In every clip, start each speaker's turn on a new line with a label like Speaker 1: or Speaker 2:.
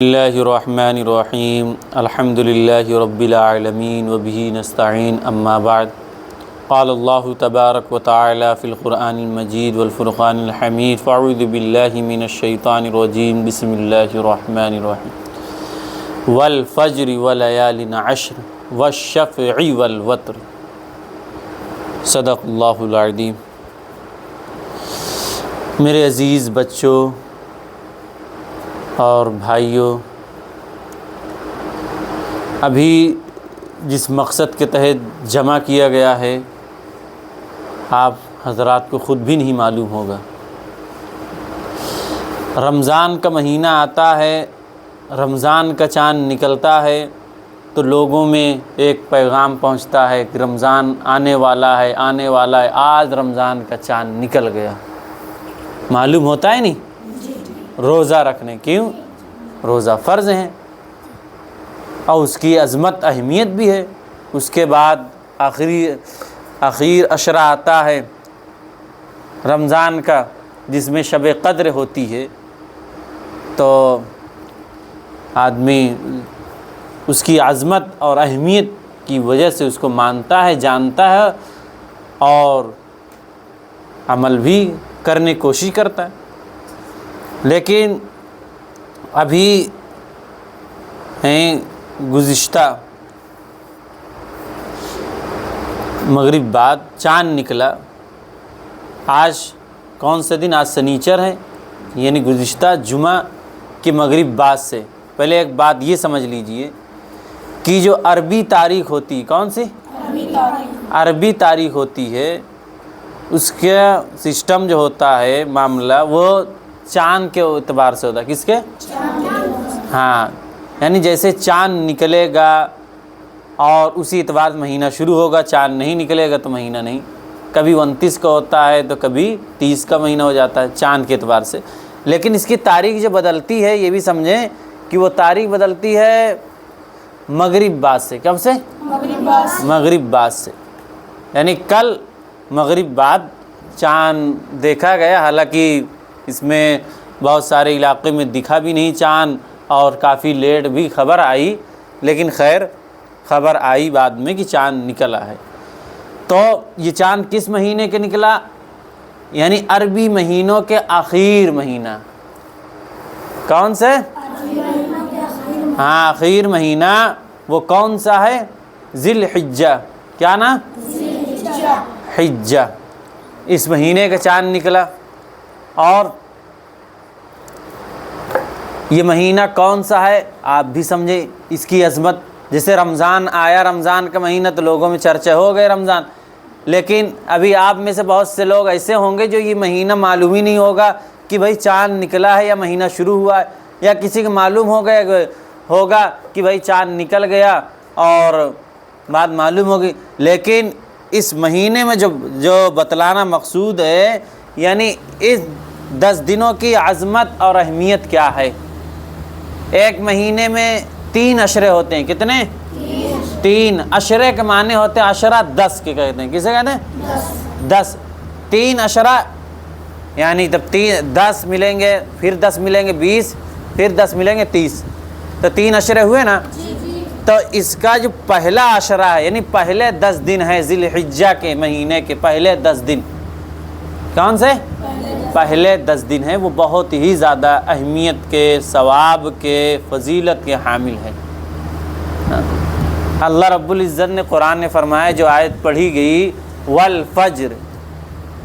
Speaker 1: اللہ الرحمن الرحیم الحمد للہ رب العالمین وبہ نستعین اما بعد قال اللہ تبارک وتعالی فی القرآن المجید والفرقان الحمید فاعوذ باللہ من الشیطان الرجیم بسم اللہ الرحمن الرحیم والفجر ولیال عشر والشفع والوتر صدق اللہ العظیم۔ میرے عزیز بچوں اور بھائیوں، ابھی جس مقصد کے تحت جمع کیا گیا ہے آپ حضرات کو خود بھی نہیں معلوم ہوگا۔ رمضان کا مہینہ آتا ہے، رمضان کا چاند نکلتا ہے تو لوگوں میں ایک پیغام پہنچتا ہے کہ رمضان آنے والا ہے، آنے والا ہے، آج رمضان کا چاند نکل گیا۔ معلوم ہوتا ہے نہیں؟ روزہ رکھنے، کیوں؟ روزہ فرض ہیں اور اس کی عظمت اہمیت بھی ہے۔ اس کے بعد آخر عشرہ آتا ہے رمضان کا، جس میں شب قدر ہوتی ہے، تو آدمی اس کی عظمت اور اہمیت کی وجہ سے اس کو مانتا ہے، جانتا ہے اور عمل بھی کرنے کی کوشش کرتا ہے۔ لیکن ابھی گزشتہ مغرب بعد چاند نکلا۔ آج کون سے دن؟ آج سنیچر ہے، یعنی گزشتہ جمعہ کے مغرب بعد سے پہلے ایک بات یہ سمجھ لیجئے کہ جو عربی تاریخ ہوتی، کون سی عربی تاریخ ہوتی ہے، اس کا سسٹم جو ہوتا ہے، معاملہ، وہ چاند کے اعتبار سے ہوتا ہے۔ کس کے؟ ہاں، یعنی جیسے چاند نکلے گا اور اسی اعتبار سے مہینہ شروع ہوگا، چاند نہیں نکلے گا تو مہینہ نہیں۔ کبھی 29 کا ہوتا ہے تو کبھی 30 کا مہینہ ہو جاتا ہے چاند کے اعتبار سے۔ لیکن اس کی تاریخ جو بدلتی ہے، یہ بھی سمجھیں کہ وہ تاریخ بدلتی ہے مغرب بعد سے۔ کب سے؟ مغرب بعد سے، یعنی کل مغرب بعد چاند دیکھا گیا۔ حالانکہ اس میں بہت سارے علاقے میں دکھا بھی نہیں چاند اور کافی لیٹ بھی خبر آئی، لیکن خیر خبر آئی بعد میں کہ چاند نکلا ہے۔ تو یہ چاند کس مہینے کے نکلا؟ یعنی عربی مہینوں کے آخر مہینہ۔ کون سے؟ ہاں، آخر مہینہ۔ وہ کون سا ہے؟ ذی الحجہ۔ کیا نا؟ حجہ۔ اس مہینے کا چاند نکلا۔ اور یہ مہینہ کون سا ہے آپ بھی سمجھے اس کی عظمت۔ جیسے رمضان آیا، رمضان کا مہینہ، تو لوگوں میں چرچا ہو گئے رمضان، لیکن ابھی آپ میں سے بہت سے لوگ ایسے ہوں گے جو یہ مہینہ معلوم ہی نہیں ہوگا کہ بھئی چاند نکلا ہے یا مہینہ شروع ہوا ہے، یا کسی کو معلوم ہوگا کہ بھئی چاند نکل گیا اور بات معلوم ہوگی۔ لیکن اس مہینے میں جو بتلانا مقصود ہے، یعنی اس 10 دنوں کی عظمت اور اہمیت کیا ہے۔ ایک مہینے میں 3 عشرے ہوتے ہیں۔ کتنے؟ 3 عشرے کے معنی ہوتے ہیں، عشرہ 10 کے کہتے ہیں۔ کسے کہتے ہیں؟ 10۔ 3 عشرہ یعنی جب 10 ملیں گے، پھر 10 ملیں گے 20، پھر 10 ملیں گے 30، تو 3 عشرے ہوئے نا۔ تو اس کا جو پہلا عشرہ ہے، یعنی پہلے 10 دن ہے ذی الحجہ کے مہینے کے پہلے 10 دن، کون سے؟ پہلے 10 دن ہیں، وہ بہت ہی زیادہ اہمیت کے، ثواب کے، فضیلت کے حامل ہے۔ اللہ رب العزت نے قرآن نے فرمایا، جو آیت پڑھی گئی والفجر،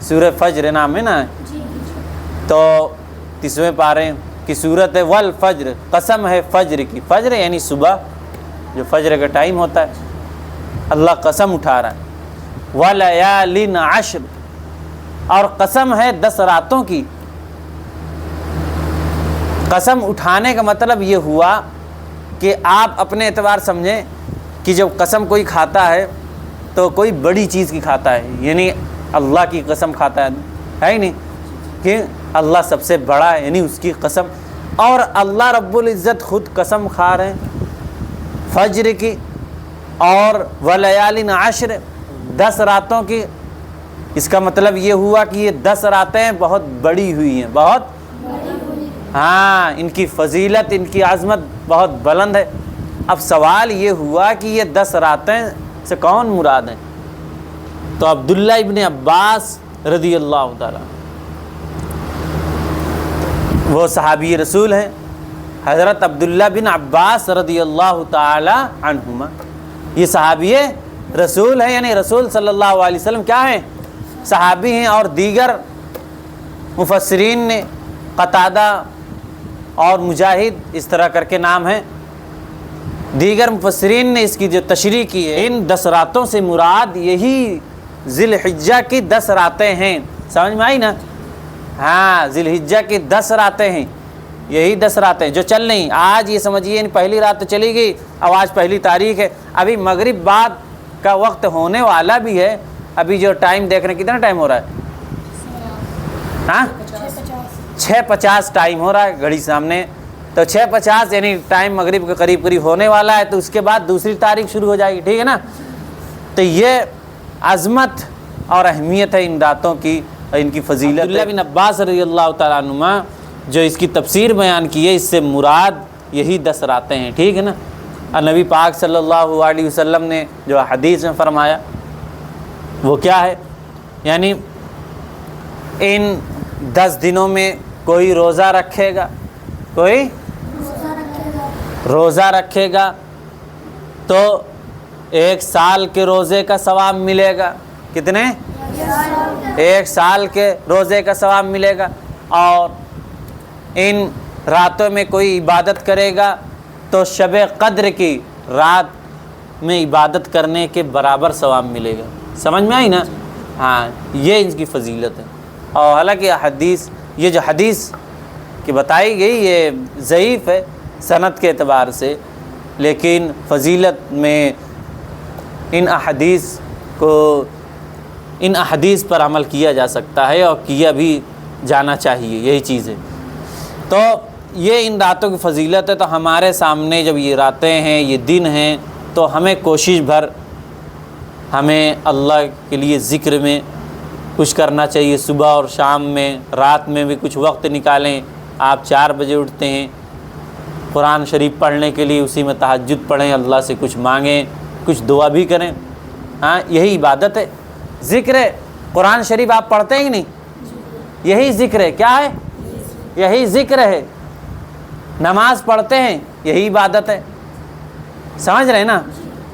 Speaker 1: سورہ فجر نام ہے نا، تو 30ویں پارے کی سورت ہے والفجر، قسم ہے فجر کی۔ فجر یعنی صبح، جو فجر کا ٹائم ہوتا ہے، اللہ قسم اٹھا رہا ہے۔ ولیال عشر، اور قسم ہے 10 راتوں کی۔ قسم اٹھانے کا مطلب یہ ہوا کہ آپ اپنے اعتبار سمجھیں کہ جب قسم کوئی کھاتا ہے تو کوئی بڑی چیز کی کھاتا ہے، یعنی اللہ کی قسم کھاتا ہے ہی نہیں کہ اللہ سب سے بڑا ہے، یعنی اس کی قسم۔ اور اللہ رب العزت خود قسم کھا رہے ہیں فجر کی اور ولیال عشر، 10 راتوں کی۔ اس کا مطلب یہ ہوا کہ یہ 10 راتیں بہت بڑی ہوئی ہیں، بہت ہاں ان کی فضیلت، ان کی عظمت بہت بلند ہے۔ اب سوال یہ ہوا کہ یہ 10 راتیں سے کون مراد ہیں؟ تو عبداللہ ابن عباس رضی اللہ تعالیٰ وہ صحابی رسول ہیں، حضرت عبداللہ بن عباس رضی اللہ تعالی عنہما، یہ صحابی رسول ہیں، یعنی رسول صلی اللہ علیہ وسلم کیا ہیں؟ صحابی ہیں۔ اور دیگر مفسرین نے قتادہ اور مجاہد اس طرح کر کے نام ہیں، دیگر مفسرین نے اس کی جو تشریح کی ہے، ان 10 راتوں سے مراد یہی ذی الحجہ کی 10 راتیں ہیں۔ سمجھ میں آئی نا؟ ہاں، ذی الحجہ کی 10 راتیں ہیں، یہی 10 راتیں جو چل رہی۔ آج یہ سمجھیے پہلی رات تو چلی گئی، اب آج پہلی تاریخ ہے، ابھی مغرب بعد کا وقت ہونے والا بھی ہے۔ ابھی جو ٹائم دیکھ رہے ہیں، کتنا ٹائم ہو رہا ہے؟ ہاں 6:50 ٹائم ہو رہا ہے گھڑی سامنے، تو 6:50 یعنی ٹائم مغرب کے قریب قریب ہونے والا ہے، تو اس کے بعد دوسری تاریخ شروع ہو جائے گی، ٹھیک ہے نا؟ تو یہ عظمت اور اہمیت ہے ان راتوں کی، ان کی فضیلت۔ عبداللہ بن عباس رضی اللہ تعالیٰ عنہما جو اس کی تفسیر بیان کی ہے، اس سے مراد یہی 10 راتیں ہیں، ٹھیک ہے نا؟ اور نبی پاک صلی اللہ علیہ وسلم نے جو حدیث میں فرمایا وہ کیا ہے؟ یعنی ان 10 دنوں میں کوئی روزہ رکھے گا، کوئی روزہ رکھے گا تو 1 سال کے روزے کا ثواب ملے گا۔ کتنے؟ 1 سال کے روزے کا ثواب ملے گا۔ اور ان راتوں میں کوئی عبادت کرے گا تو شب قدر کی رات میں عبادت کرنے کے برابر ثواب ملے گا۔ سمجھ میں آئی نا؟ ہاں، یہ ان کی فضیلت ہے۔ اور حالانکہ حدیث، یہ جو حدیث کی بتائی گئی یہ ضعیف ہے سند کے اعتبار سے، لیکن فضیلت میں ان احادیث پر عمل کیا جا سکتا ہے اور کیا بھی جانا چاہیے، یہی چیز ہے۔ تو یہ ان راتوں کی فضیلت ہے۔ تو ہمارے سامنے جب یہ راتیں ہیں، یہ دن ہیں، تو ہمیں کوشش بھر ہمیں اللہ کے لیے ذکر میں کچھ کرنا چاہیے، صبح اور شام میں، رات میں بھی کچھ وقت نکالیں۔ آپ 4 بجے اٹھتے ہیں، قرآن شریف پڑھنے کے لیے اسی میں تہجد پڑھیں، اللہ سے کچھ مانگیں، کچھ دعا بھی کریں۔ ہاں، یہی عبادت ہے، ذکر ہے۔ قرآن شریف آپ پڑھتے ہیں کہ نہیں؟ یہی ذکر ہے، کیا ہے؟ یہی ذکر ہے۔ نماز پڑھتے ہیں، یہی عبادت ہے۔ سمجھ رہے ہیں نا؟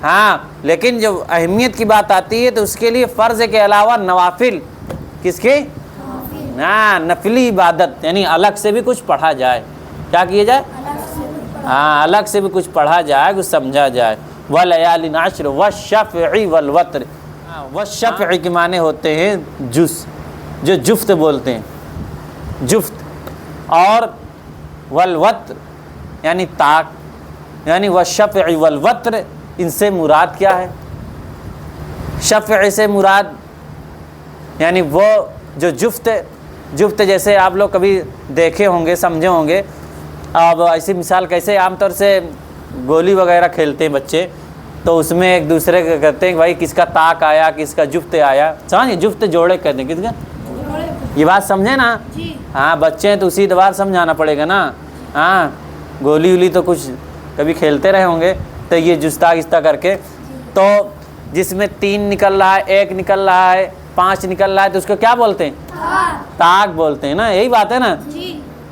Speaker 1: ہاں، لیکن جب اہمیت کی بات آتی ہے تو اس کے لیے فرض کے علاوہ نوافل، کس کی؟ ہاں، نفلی عبادت، یعنی الگ سے بھی کچھ پڑھا جائے۔ کیا کیا جائے؟ ہاں، الگ سے بھی کچھ پڑھا جائے، کچھ سمجھا جائے۔ وَلَيَالٍ عَشْرٍ وَالشَّفْعِ وَالْوَتْرِ۔ وَالشَّفْعِ کے معنی ہوتے ہیں جو جفت بولتے ہیں، جفت، اور والوتر یعنی طاق، یعنی وَالشَّفْعِ وَالْوَتْرِ، ان سے مراد کیا ہے؟ شفع سے مراد یعنی وہ جو جفت جیسے آپ لوگ کبھی دیکھے ہوں گے، سمجھے ہوں گے۔ اب ایسی مثال کیسے، عام طور سے گولی وغیرہ کھیلتے ہیں بچے، تو اس میں ایک دوسرے کو کہتے ہیں کہ بھائی کس کا طاق آیا، کس کا جفت آیا۔ سمجھے؟ جفت جوڑے کہتے ہیں، کس کا؟ یہ بات سمجھے نا؟ ہاں، بچے ہیں تو اسی دوبارہ سمجھانا پڑے گا نا۔ ہاں، گولی ولی تو کچھ کبھی کھیلتے رہے ہوں گے، تو یہ جستا گستا کر کے، تو جس میں 3 نکل رہا ہے، 1 نکل رہا ہے، 5 نکل رہا ہے، تو اس کو کیا بولتے ہیں؟ طاق بولتے ہیں نا۔ یہی بات ہے نا؟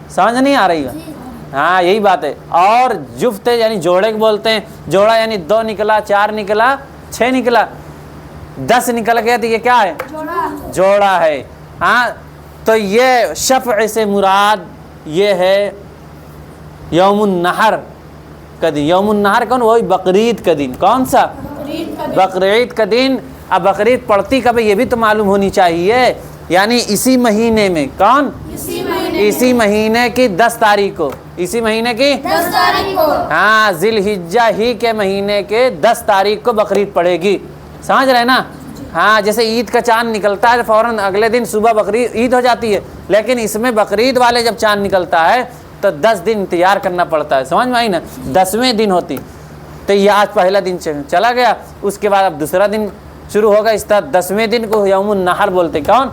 Speaker 1: سمجھ نہیں آ رہی ہے؟ ہاں، یہی بات ہے۔ اور جفت یعنی جوڑے کو بولتے ہیں۔ جوڑا یعنی 2 نکلا، 4 نکلا، 6 نکلا، 10 نکل گیا، تو یہ کیا ہے؟ جوڑا ہے۔ ہاں، تو یہ شفع سے مراد یہ ہے یوم النحر کا دن۔ یوم النحر کون؟ وہی بقرعید کا دن۔ کون سا؟ بقرعید کا دن۔ اب بقرعید پڑتی کب ہے یہ بھی تو معلوم ہونی چاہیے، یعنی اسی مہینے میں۔ کون؟ اسی مہینے کی 10 تاریخ کو، اسی مہینے کی 10 تاریخ کو، ہاں، ذی الحجہ ہی کے مہینے کے 10 تاریخ کو بقرعید پڑے گی۔ سمجھ رہے نا؟ ہاں، جیسے عید کا چاند نکلتا ہے فوراً اگلے دن صبح بقرعید عید ہو جاتی ہے، لیکن اس میں بقرعید والے جب چاند نکلتا ہے تو 10 دن انتظار کرنا پڑتا ہے۔ سمجھ میں آئی نا؟ 10ویں دن ہوتی، تو یہ آج پہلا دن چلا گیا، اس کے بعد اب دوسرا دن شروع ہوگا، اس طرح 10ویں دن کو یوم النحر بولتے ہیں۔ کون؟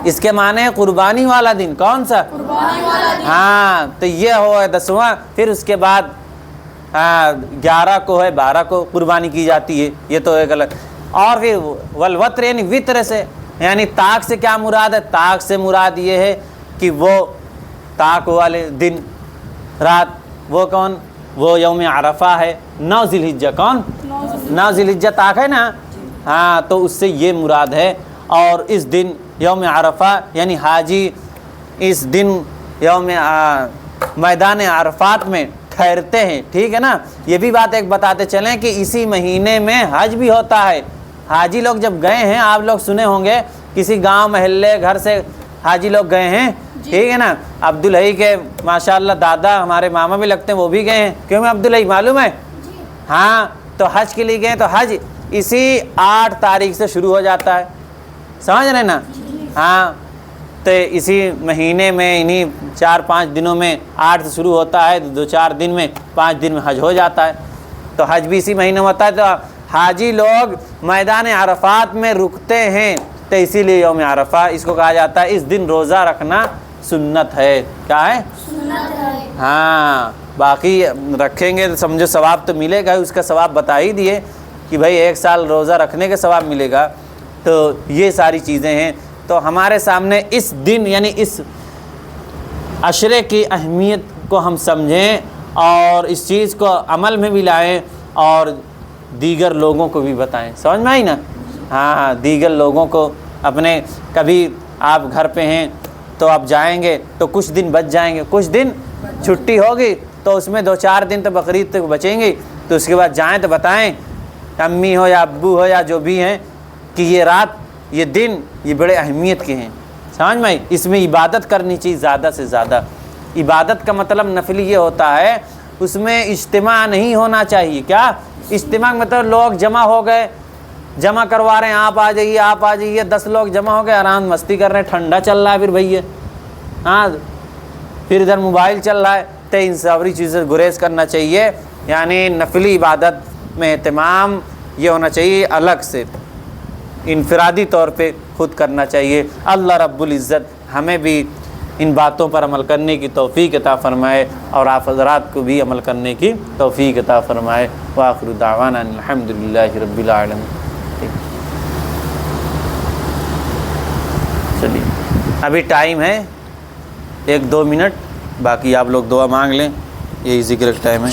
Speaker 1: اس کے معنی ہے قربانی والا دن. کون سا؟
Speaker 2: قربانی والا دن.
Speaker 1: ہاں تو یہ ہو ہے 10واں. پھر اس کے بعد 11 کو ہے 12 کو قربانی کی جاتی ہے. یہ تو ایک الگ. اور پھر والوتر یعنی وطر سے، یعنی طاق سے کیا مراد ہے؟ طاق سے مراد یہ ہے کہ وہ طاق والے دن رات. وہ کون؟ وہ یوم عرفہ ہے 9 ذی الحجہ. کون؟ 9 ذی الحجہ طاق ہے نا. ہاں تو اس سے یہ مراد ہے. اور اس دن یوم عرفہ یعنی حاجی اس دن یوم میدان عرفات میں ٹھہرتے ہیں. ٹھیک ہے نا. یہ بھی بات ایک بتاتے چلیں کہ اسی مہینے میں حج بھی ہوتا ہے. حاجی لوگ جب گئے ہیں، آپ لوگ سنے ہوں گے کسی گاؤں محلے گھر سے حاجی لوگ گئے ہیں. ٹھیک ہے نا. عبدالحی کے ماشاءاللہ دادا ہمارے ماما بھی لگتے ہیں، وہ بھی گئے ہیں. کیوں میں عبدالحی معلوم ہے؟ ہاں تو حج کے لیے گئے. تو حج اسی 8 تاریخ سے شروع ہو جاتا ہے. سمجھ رہے نا. ہاں تو اسی مہینے میں انہی 4-5 دنوں میں 8 سے شروع ہوتا ہے، 2-4 دن میں 5 دن میں حج ہو جاتا ہے. تو حج بھی اسی مہینے میں ہوتا ہے. تو حاجی لوگ میدان عرفات میں رکتے ہیں، تو اسی لیے یوم عرفہ اس کو کہا جاتا ہے. اس دن روزہ رکھنا سنت ہے. کیا ہے؟
Speaker 2: سنت ہے.
Speaker 1: ہاں باقی رکھیں گے تو سمجھو ثواب تو ملے گا. اس کا ثواب بتا ہی دیے کہ بھائی 1 سال روزہ رکھنے کے ثواب ملے گا. تو یہ ساری چیزیں ہیں. تو ہمارے سامنے اس دن یعنی اس عشرے کی اہمیت کو ہم سمجھیں اور اس چیز کو عمل میں بھی لائیں اور دیگر لوگوں کو بھی بتائیں. سمجھ میں آئی نا. ہاں دیگر لوگوں کو اپنے، کبھی آپ گھر پہ ہیں تو آپ جائیں گے تو کچھ دن بچ جائیں گے، کچھ دن چھٹی ہوگی تو اس میں 2-4 دن تو بقرعید تک بچیں گے. تو اس کے بعد جائیں تو بتائیں امی ہو یا ابو ہو یا جو بھی ہیں کہ یہ رات یہ دن یہ بڑے اہمیت کے ہیں. سمجھ میں؟ اس میں عبادت کرنی چاہیے زیادہ سے زیادہ. عبادت کا مطلب نفلی یہ ہوتا ہے اس میں اجتماع نہیں ہونا چاہیے. کیا اجتماع مطلب لوگ جمع ہو گئے، جمع کروا رہے ہیں، آپ آ جائیے آپ آ جائیے. 10 لوگ جمع ہو گئے، آرام مستی کر رہے ہیں، ٹھنڈا چل رہا ہے پھر بھائی. ہاں پھر ادھر موبائل چل رہا ہے. تو ان ساری چیزیں گریز کرنا چاہیے. یعنی نفلی عبادت میں اہتمام یہ ہونا چاہیے، الگ سے انفرادی طور پہ خود کرنا چاہیے. اللہ رب العزت ہمیں بھی ان باتوں پر عمل کرنے کی توفیق عطا فرمائے اور آپ حضرات کو بھی عمل کرنے کی توفیق عطا فرمائے. وآخر دعوانا الحمدللہ رب العالمین. چلیے ابھی ٹائم ہے 1-2 منٹ، باقی آپ لوگ دعا مانگ لیں. یہی ذکر ٹائم ہے.